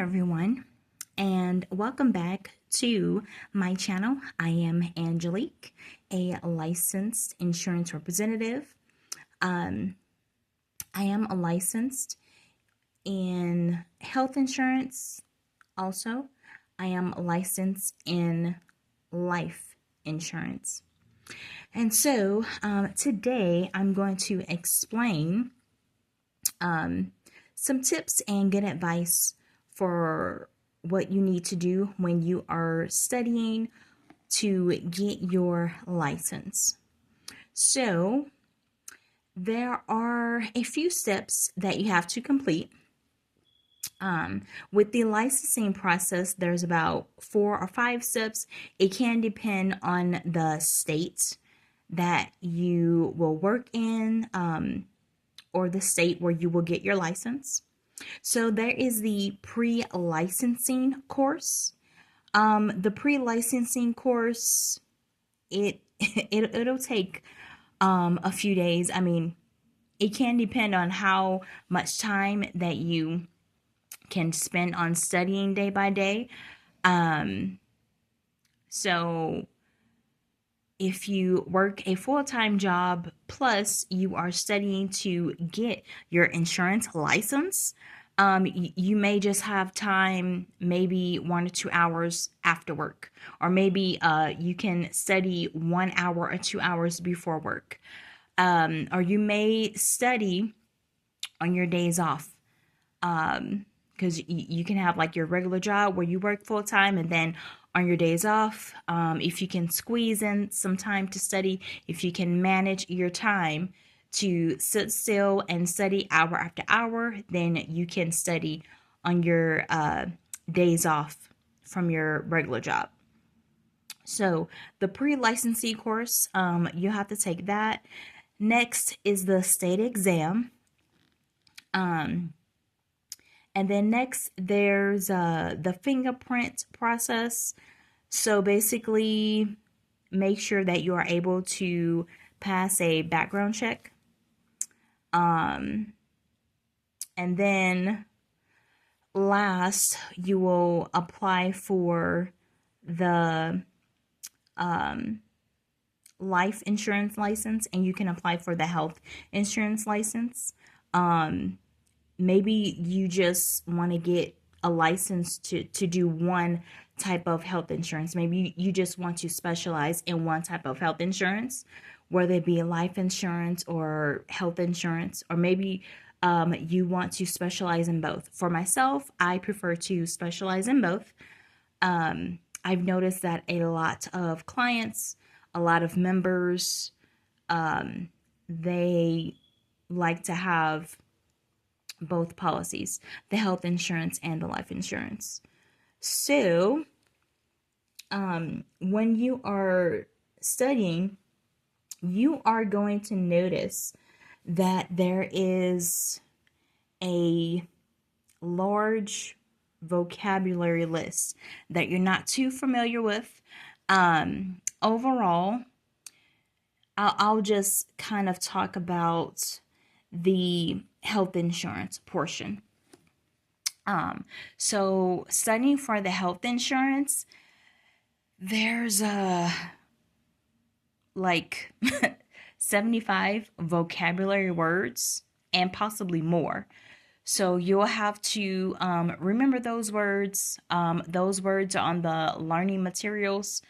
everyone, and welcome back to my channel. I am Angelique, a licensed insurance representative. I am licensed in health insurance. Also, I am licensed in life insurance. And so today I'm going to explain some tips and good advice for what you need to do when you are studying to get your license. So, there are a few steps that you have to complete. With the licensing process, there's about 4 or 5 steps. It can depend on the state that you will work in, or the state where you will get your license. So there is the pre-licensing course. The pre-licensing course, it'll take a few days. I mean, it can depend on how much time that you can spend on studying day by day. So if you work a full-time job plus you are studying to get your insurance license, you may just have time, maybe 1 or 2 hours after work, or maybe you can study 1 hour or 2 hours before work, or you may study on your days off. Because you can have like your regular job where you work full time, and then on your days off, if you can squeeze in some time to study, if you can manage your time to sit still and study hour after hour, then you can study on your days off from your regular job. So the pre-licensing course, you have to take that. Next is the state exam. And then next, there's the fingerprint process. So basically, make sure that you are able to pass a background check. And then last, you will apply for the life insurance license, and you can apply for the health insurance license. Maybe you just want to get a license to do one type of health insurance. Maybe you just want to specialize in one type of health insurance, whether it be life insurance or health insurance, or maybe you want to specialize in both. For myself, I prefer to specialize in both. I've noticed that a lot of clients, a lot of members, they like to have both policies, the health insurance and the life insurance. So, when you are studying, you are going to notice that there is a large vocabulary list that you're not too familiar with. Overall, I'll just kind of talk about the health insurance portion. So studying for the health insurance, there's like 75 vocabulary words and possibly more. So you'll have to remember those words. Those words are on the learning materials.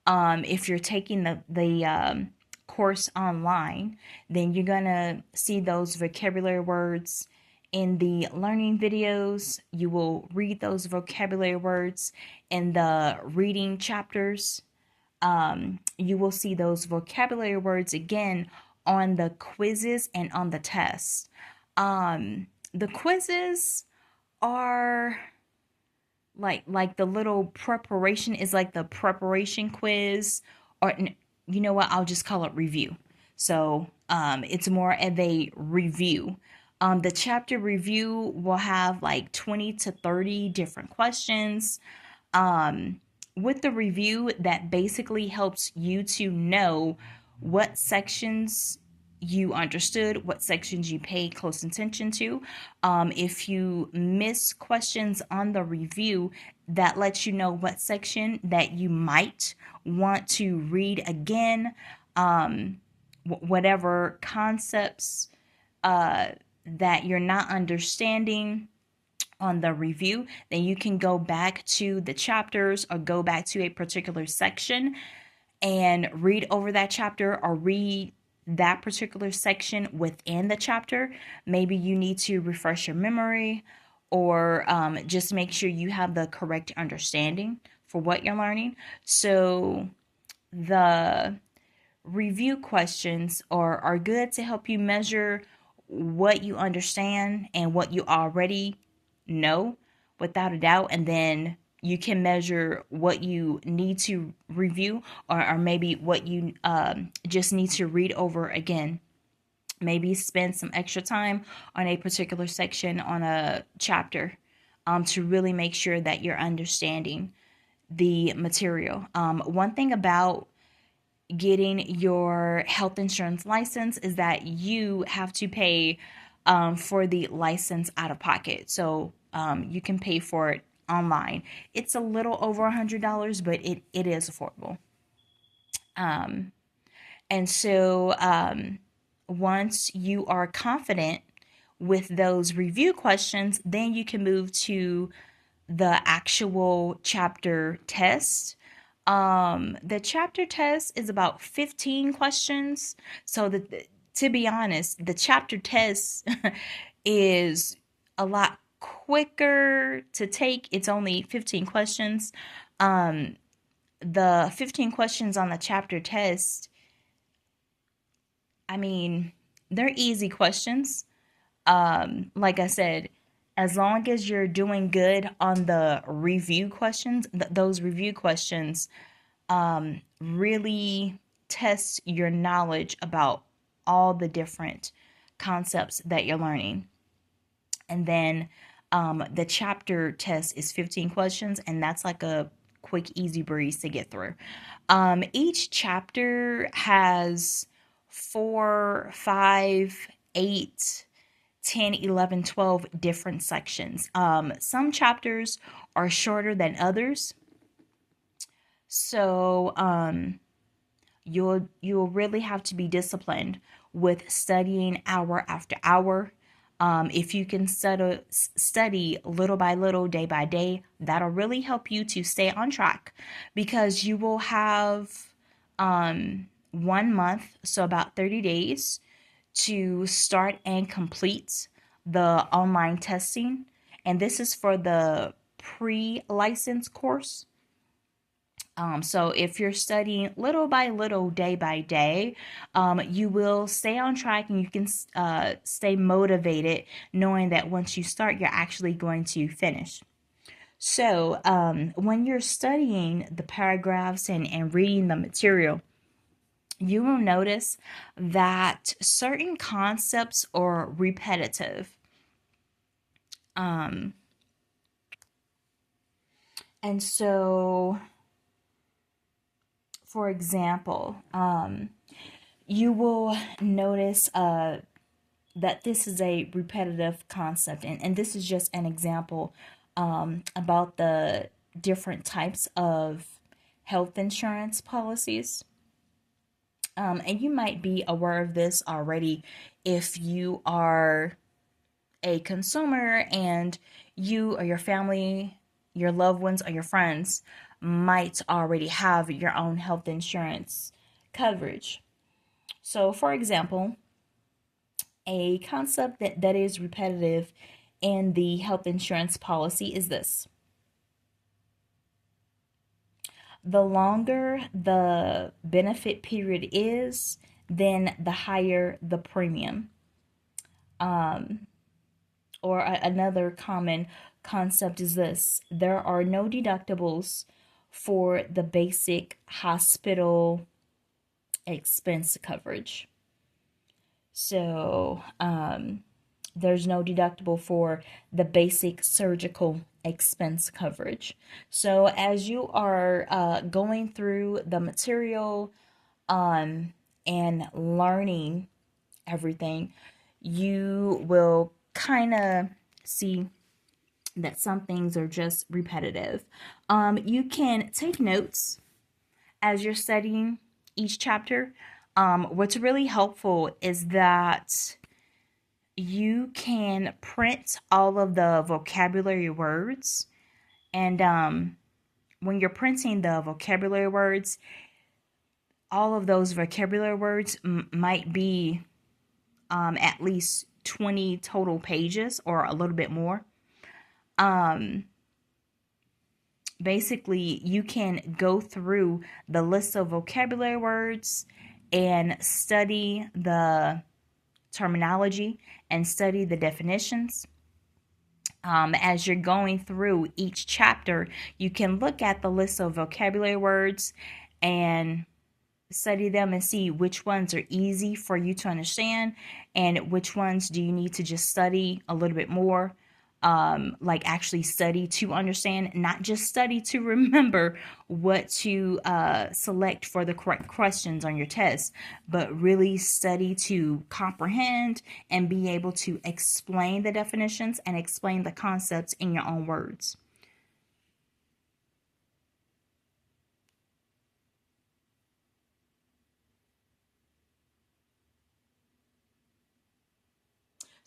If you're taking the course online, then you're gonna see those vocabulary words in the learning videos. You will read those vocabulary words in the reading chapters. You will see those vocabulary words again on the quizzes and on the tests. The quizzes are like the little preparation is like the preparation quiz, or you know what, I'll just call it review. So it's more of a review. The chapter review will have like 20 to 30 different questions. With the review, that basically helps you to know what sections you understood, what sections you paid close attention to. If you miss questions on the review, that lets you know what section that you might want to read again. Whatever concepts that you're not understanding on the review, then you can go back to the chapters or go back to a particular section and read over that chapter or read that particular section within the chapter. Maybe you need to refresh your memory or just make sure you have the correct understanding for what you're learning. So the review questions are good to help you measure what you understand and what you already know without a doubt, and then you can measure what you need to review or maybe what you just need to read over again. Maybe spend some extra time on a particular section on a chapter to really make sure that you're understanding the material. One thing about getting your health insurance license is that you have to pay for the license out of pocket. So you can pay for it online. It's a little over $100, but it is affordable. And so once you are confident with those review questions, then you can move to the actual chapter test. The chapter test is about 15 questions. So to be honest, the chapter test is a lot quicker to take. It's only 15 questions. The 15 questions on the chapter test, I mean, they're easy questions. Like I said, as long as you're doing good on the review questions, those review questions really test your knowledge about all the different concepts that you're learning. And then the chapter test is 15 questions, and that's like a quick, easy breeze to get through. Each chapter has 4, 5, 8, 10, 11, 12 different sections. Some chapters are shorter than others. So you'll really have to be disciplined with studying hour after hour. If you can study little by little, day by day, that'll really help you to stay on track, because you will have 1 month, so about 30 days, to start and complete the online testing. And this is for the pre-license course. So if you're studying little by little, day by day, you will stay on track and you can stay motivated knowing that once you start, you're actually going to finish. So when you're studying the paragraphs and reading the material, you will notice that certain concepts are repetitive. And so, for example, you will notice that this is a repetitive concept, and this is just an example about the different types of health insurance policies. And you might be aware of this already if you are a consumer and you or your family, your loved ones, or your friends might already have your own health insurance coverage. So, for example, a concept that is repetitive in the health insurance policy is this: the longer the benefit period is, then the higher the premium. Or another common concept is this: there are no deductibles for the basic hospital expense coverage. So there's no deductible for the basic surgical expense coverage. So as you are going through the material and learning everything, you will kind of see that some things are just repetitive. You can take notes as you're studying each chapter. What's really helpful is that you can print all of the vocabulary words, and when you're printing the vocabulary words, all of those vocabulary words might be at least 20 total pages or a little bit more. Um, Basically, you can go through the list of vocabulary words and study the terminology and study the definitions. As you're going through each chapter, you can look at the list of vocabulary words and study them and see which ones are easy for you to understand and which ones do you need to just study a little bit more. Like actually study to understand, not just study to remember what to select for the correct questions on your test, but really study to comprehend and be able to explain the definitions and explain the concepts in your own words.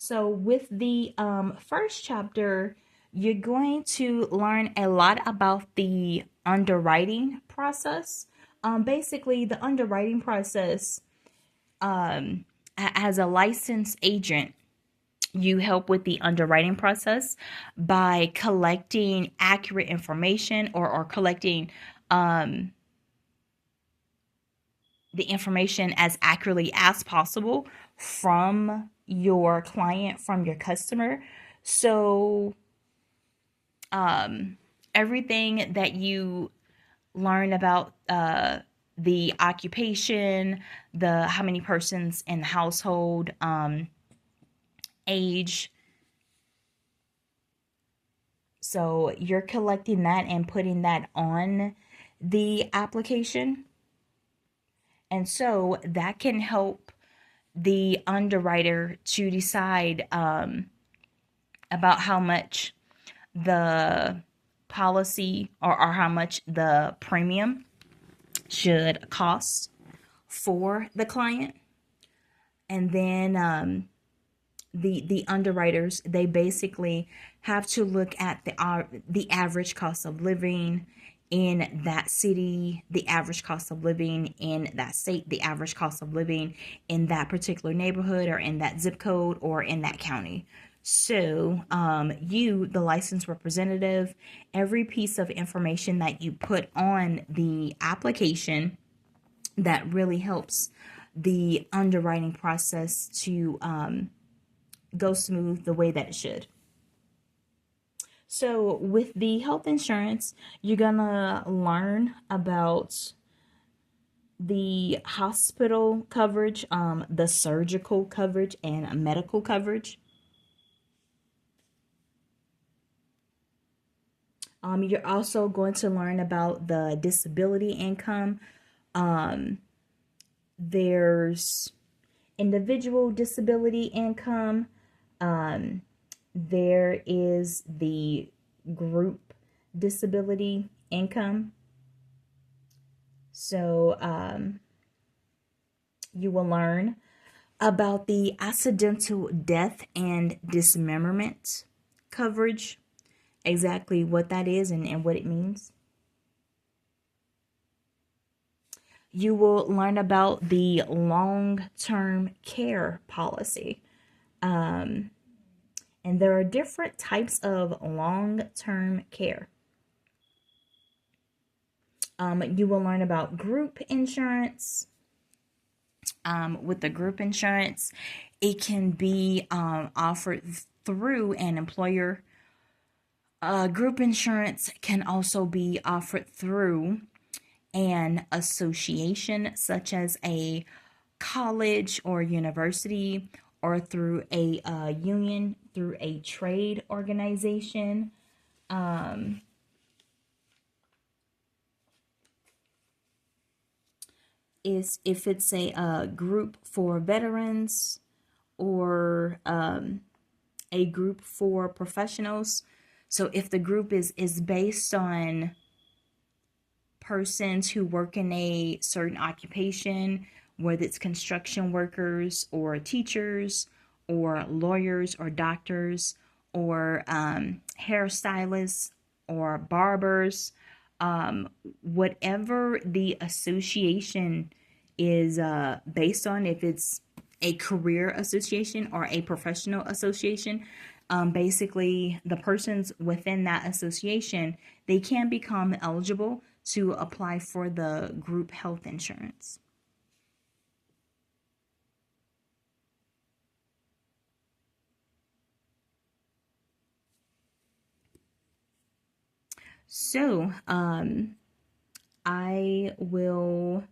So, with the first chapter, you're going to learn a lot about the underwriting process. Basically, the underwriting process, as a licensed agent, you help with the underwriting process by collecting accurate information, or collecting um, the information as accurately as possible from your client, from your customer. So, um, everything that you learn about the occupation, the how many persons in the household, age. So you're collecting that and putting that on the application. And so that can help the underwriter to decide about how much the policy, or how much the premium should cost for the client. And then the underwriters, they basically have to look at the average cost of living in that city, the average cost of living in that state, the average cost of living in that particular neighborhood or in that zip code or in that county. So, you, the licensed representative, every piece of information that you put on the application, that really helps the underwriting process to go smooth the way that it should. So, with the health insurance, you're gonna learn about the hospital coverage, the surgical coverage, and medical coverage. You're also going to learn about the disability income. Um, there's individual disability income. Um, there is the group disability income. So, you will learn about the accidental death and dismemberment coverage, exactly what that is and what it means. You will learn about the long term care policy. Um, and there are different types of long term care. You will learn about group insurance. With the group insurance, it can be offered through an employer. Group insurance can also be offered through an association, such as a college or university, or through a union, through a trade organization. Um, is if it's a group for veterans, or a group for professionals. So if the group is based on persons who work in a certain occupation, whether it's construction workers or teachers or lawyers or doctors or hairstylists or barbers, whatever the association is based on, if it's a career association or a professional association, basically the persons within that association, they can become eligible to apply for the group health insurance. So I will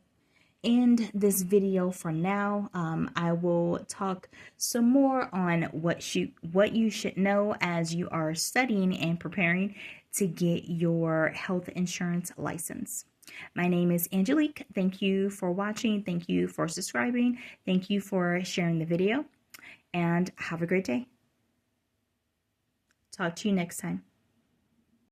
end this video for now. I will talk some more on what you should know as you are studying and preparing to get your health insurance license. My name is Angelique. Thank you for watching. Thank you for subscribing. Thank you for sharing the video, and have a great day. Talk to you next time.